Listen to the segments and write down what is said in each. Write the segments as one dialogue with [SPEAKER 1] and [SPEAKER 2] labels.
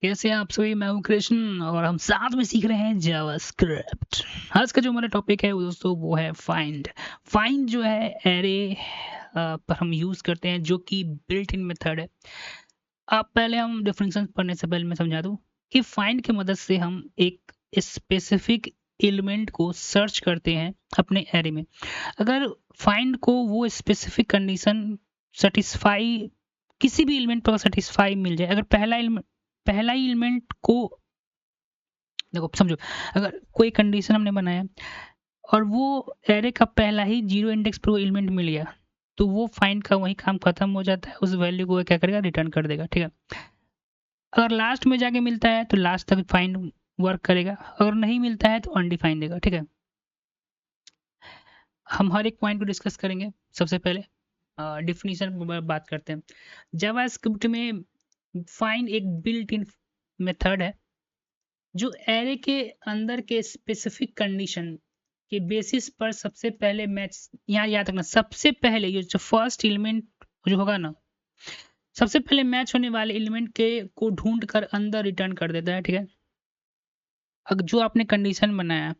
[SPEAKER 1] कैसे हैं आप सभी? मैं हूँ कृष्ण और हम साथ में सीख रहे हैं जावास्क्रिप्ट। आज का जो हमारा टॉपिक है वो दोस्तों वो है फाइंड। फाइंड जो है एरे पर हम यूज करते हैं जो कि बिल्ट इन मेथड है। आप पहले हम डेफिनेशन पढ़ने से पहले मैं समझा दूं कि फाइंड की मदद से हम एक स्पेसिफिक एलिमेंट को सर्च करते हैं अपने एरे में। अगर फाइंड को वो स्पेसिफिक कंडीशन सेटिस्फाई किसी भी एलिमेंट पर सेटिस्फाई मिल जाए, अगर पहला एलिमेंट को देखो समझो, अगर कोई कंडीशन हमने बनाया और वो एरे का पहला ही जीरो इंडेक्स पर वो एलिमेंट मिल गया तो वो फाइंड का वही काम खत्म हो जाता है। उस वैल्यू को वो क्या करेगा, रिटर्न कर देगा। ठीक है, अगर लास्ट में जाके मिलता है तो लास्ट तक फाइंड वर्क करेगा, अगर नहीं मिलता है तो अनडिफाइंड देगा। ठीक है, हम हर एक पॉइंट को डिस्कस करेंगे। सबसे पहले डिफिनीशन पर बात करते हैं। जावास्क्रिप्ट में फाइंड एक बिल्ट इन मेथड है जो एरे के अंदर के स्पेसिफिक कंडीशन के बेसिस पर सबसे पहले मैच, यहाँ याद रखना, सबसे पहले ये जो फर्स्ट एलिमेंट जो होगा ना, सबसे पहले मैच होने वाले एलिमेंट के को ढूंढ कर अंदर रिटर्न कर देता है। ठीक है, अगर जो आपने कंडीशन बनाया,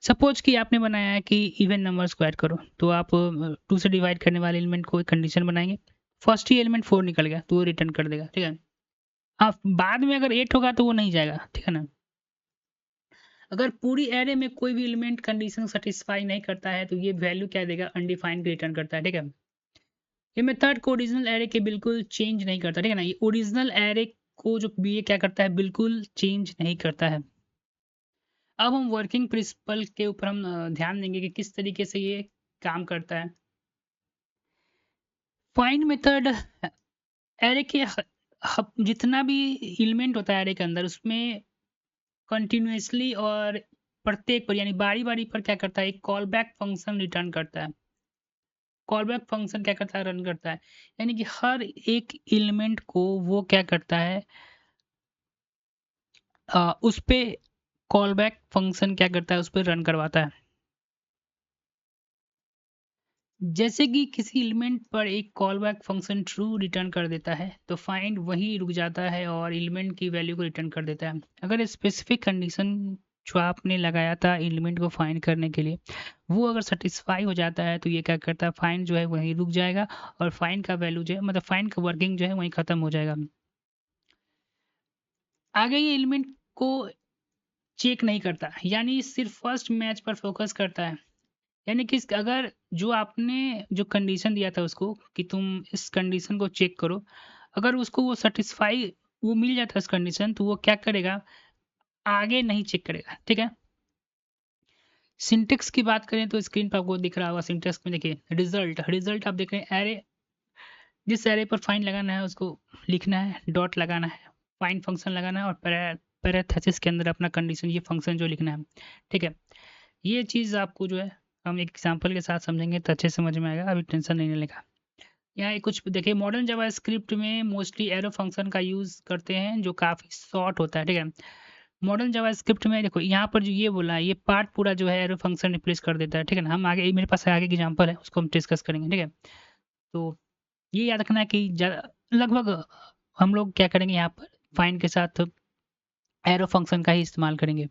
[SPEAKER 1] सपोज कि आपने बनाया है कि इवन नंबर्स को ऐड करो, तो आप 2 से डिवाइड करने वाले एलिमेंट को एक कंडीशन बनाएंगे। फर्स्ट ही एलिमेंट 4 निकल गया तो वो रिटर्न कर देगा। ठीक है, हाँ बाद में अगर 8 होगा तो वो नहीं जाएगा। ठीक है ना, अगर पूरी एरे में कोई भी एलिमेंट कंडीशन सेटिस्फाई नहीं करता है तो ये वैल्यू क्या देगा, अनडिफाइंड रिटर्न करता है। ठीक है, ये मेथड को ओरिजिनल एरे के बिल्कुल चेंज नहीं करता। ठीक है ना, ये ओरिजिनल एरे को जो ये क्या करता है, बिल्कुल चेंज नहीं करता है। अब हम वर्किंग प्रिंसिपल के ऊपर हम ध्यान देंगे कि किस तरीके से ये काम करता है। फाइंड मेथड एरे के जितना भी एलिमेंट होता है एरे के अंदर, उसमें कंटिन्यूसली और प्रत्येक पर यानी बारी बारी पर क्या करता है, एक कॉल बैक फंक्शन रिटर्न करता है। कॉल बैक फंक्शन क्या करता है, रन करता है। यानी कि हर एक एलिमेंट को वो क्या करता है, उस पे कॉल बैक फंक्शन क्या करता है, उस पर रन करवाता है। जैसे कि किसी एलिमेंट पर एक call back function true return कर देता है तो फाइंड वहीं रुक जाता है और एलिमेंट की वैल्यू को रिटर्न कर देता है। अगर स्पेसिफिक कंडीशन जो आपने लगाया था एलिमेंट को फाइंड करने के लिए, वो अगर सेटिस्फाई हो जाता है तो ये क्या करता है, फाइंड जो है वहीं रुक जाएगा और फाइंड का वैल्यू जो है, मतलब फाइंड का वर्किंग जो है वहीं खत्म हो जाएगा। आगे ये एलिमेंट को चेक नहीं करता, यानी सिर्फ फर्स्ट मैच पर फोकस करता है। यानी कि अगर जो आपने जो कंडीशन दिया था उसको कि तुम इस कंडीशन को चेक करो, अगर उसको वो सेटिस्फाई वो मिल जाता है इस कंडीशन, तो वो क्या करेगा, आगे नहीं चेक करेगा। ठीक है, सिंटेक्स की बात करें तो स्क्रीन पर आपको दिख रहा होगा। सिंटेक्स में देखिए, रिजल्ट रिजल्ट आप देख रहे हैं, एरे जिस एरे पर फाइंड लगाना है उसको लिखना है, डॉट लगाना है, फाइंड फंक्शन लगाना है और पैरेंथेसिस के अंदर अपना कंडीशन, ये फंक्शन जो लिखना है। ठीक है, ये चीज़ आपको जो है हम एक एग्जांपल के साथ समझेंगे तो अच्छे से समझ में आएगा, अभी टेंशन नहीं लेने का। यहाँ ये कुछ देखिए, मॉडर्न जावास्क्रिप्ट में मोस्टली एरो फंक्शन का यूज़ करते हैं जो काफ़ी शॉर्ट होता है। ठीक है, मॉडर्न जावास्क्रिप्ट में देखो यहाँ पर जो ये बोला है, ये पार्ट पूरा जो है एरो फंक्शन रिप्लेस कर देता है। ठीक है ना, हम आगे मेरे पास आगे एग्जाम्पल है उसको हम डिस्कस करेंगे। ठीक है, तो ये याद रखना है कि लगभग हम लोग क्या करेंगे, यहाँ पर फाइंड के साथ एरो फंक्शन का ही इस्तेमाल करेंगे।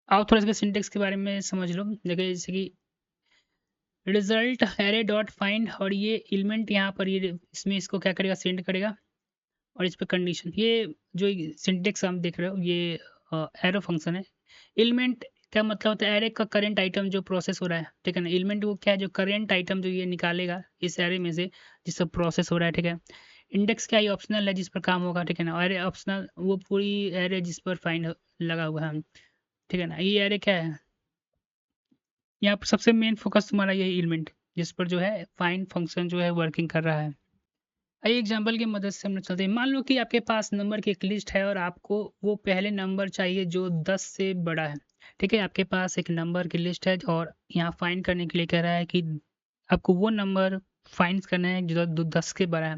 [SPEAKER 1] आप थोड़ा सा सिंटेक्स के बारे में समझ लो। देखिए जैसे कि रिजल्ट एरे डॉट फाइंड, और ये एलिमेंट यहाँ पर ये इसमें इसको क्या करेगा, सेंड करेगा और इस पर कंडीशन, ये जो सिंटेक्स हम देख रहे हो ये एरो फंक्शन है। एलिमेंट का मतलब होता है एरे का करंट आइटम जो प्रोसेस हो रहा है। ठीक है ना, एलिमेंट वो क्या है, जो करंट आइटम जो ये निकालेगा इस एरे में से जिससे प्रोसेस हो रहा है। ठीक है, इंडेक्स क्या, ये ऑप्शनल है जिस पर काम होगा। ठीक है ना, एरे ऑप्शनल वो पूरी एरे जिस पर फाइंड लगा हुआ है। ठीक है ना, ये एरे क्या है, यहाँ पर सबसे मेन फोकस तुम्हारा यही एलिमेंट जिस पर जो है फाइंड फंक्शन जो है वर्किंग कर रहा है। आइए एग्जांपल की मदद से हम लोग चलते हैं। मान लो कि आपके पास नंबर की एक लिस्ट है और आपको वो पहले नंबर चाहिए जो 10 से बड़ा है। ठीक है, आपके पास एक नंबर की लिस्ट है और यहाँ फाइंड करने के लिए कह रहा है कि आपको वो नंबर फाइंड करना है जो 10 के बड़ा है।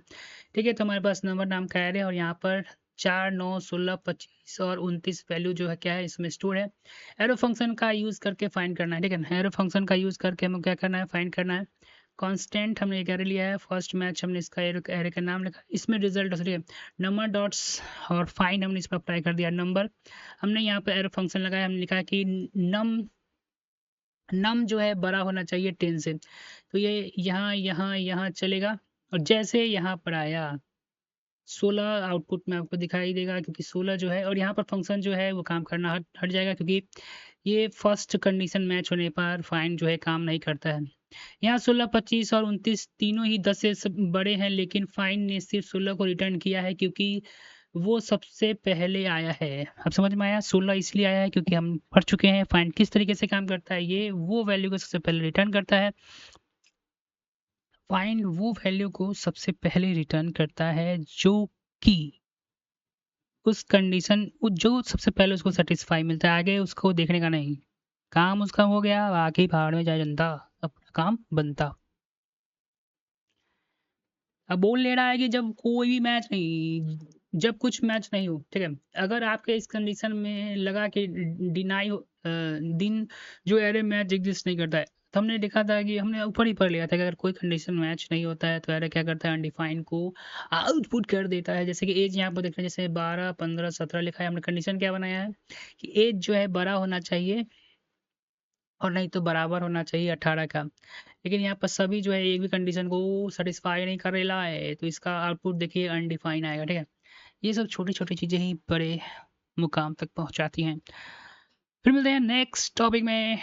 [SPEAKER 1] ठीक है, तो हमारे पास नंबर नाम का एरे है और यहाँ पर 4, 9, 16, 25 और 29 वैल्यू जो है क्या है, इसमें स्टोर है। एरो फंक्शन का यूज़ करके फाइंड करना है। ठीक है ना, एरो फंक्शन का यूज़ करके हमें क्या करना है, फाइंड करना है कांस्टेंट हमने एक एरे लिया है, फर्स्ट मैच हमने इसका एरे का नाम लिखा, इसमें रिजल्ट सॉरी नंबर डॉट्स और फाइंड हमने इस पर अप्लाई कर दिया नंबर। हमने यहाँ पे एरे फंक्शन लगाया, हमने लिखा कि नम जो है बड़ा होना चाहिए 10 से, तो ये यहाँ चलेगा और जैसे यहाँ पर आया 16 आउटपुट में आपको दिखाई देगा, क्योंकि 16 जो है और यहाँ पर फंक्शन जो है वो काम करना हट जाएगा, क्योंकि ये फर्स्ट कंडीशन मैच होने पर फाइंड जो है काम नहीं करता है। यहाँ 16, 25 और 29 तीनों ही 10 से बड़े हैं, लेकिन फाइंड ने सिर्फ 16 को रिटर्न किया है क्योंकि वो सबसे पहले आया है। अब समझ में आया, 16 इसलिए आया है क्योंकि हम पढ़ चुके हैं फाइंड किस तरीके से काम करता है। ये वो वैल्यू को सबसे पहले रिटर्न करता है, फाइंड वो वैल्यू को सबसे पहले रिटर्न करता है जो कि उस कंडीशन जो सबसे पहले उसको सेटिस्फाई मिलता है, आगे उसको देखने का नहीं, काम उसका हो गया, आगे भाड़ में जाए जनता, अपना काम बनता। अब बोल ले रहा है कि जब कोई भी मैच नहीं, जब कुछ मैच नहीं हो, ठीक है, अगर आपके इस कंडीशन में लगा कि डिनाई हो दिन जो एरे मैच एग्जिस्ट नहीं करता है, तो हमने देखा था कि हमने ऊपर ही पढ़ लिया था कि अगर कोई कंडीशन मैच नहीं होता है तो एरे क्या करता है, अनडिफाइंड को आउटपुट कर देता है। जैसे कि एज यहाँ पर देख रहे हैं, जैसे 12, 15, 17 लिखा है, हमने कंडीशन क्या बनाया है कि एज जो है बड़ा होना चाहिए और नहीं तो बराबर होना चाहिए 18 का, लेकिन यहाँ पर सभी जो है एक भी कंडीशन को सेटिस्फाई नहीं कर रहा है, तो इसका आउटपुट देखिए अनडिफाइन आएगा, ठीक है। ये सब छोटी छोटी चीज़ें ही बड़े मुकाम तक पहुँचाती हैं। फिर मिलते हैं नेक्स्ट टॉपिक में।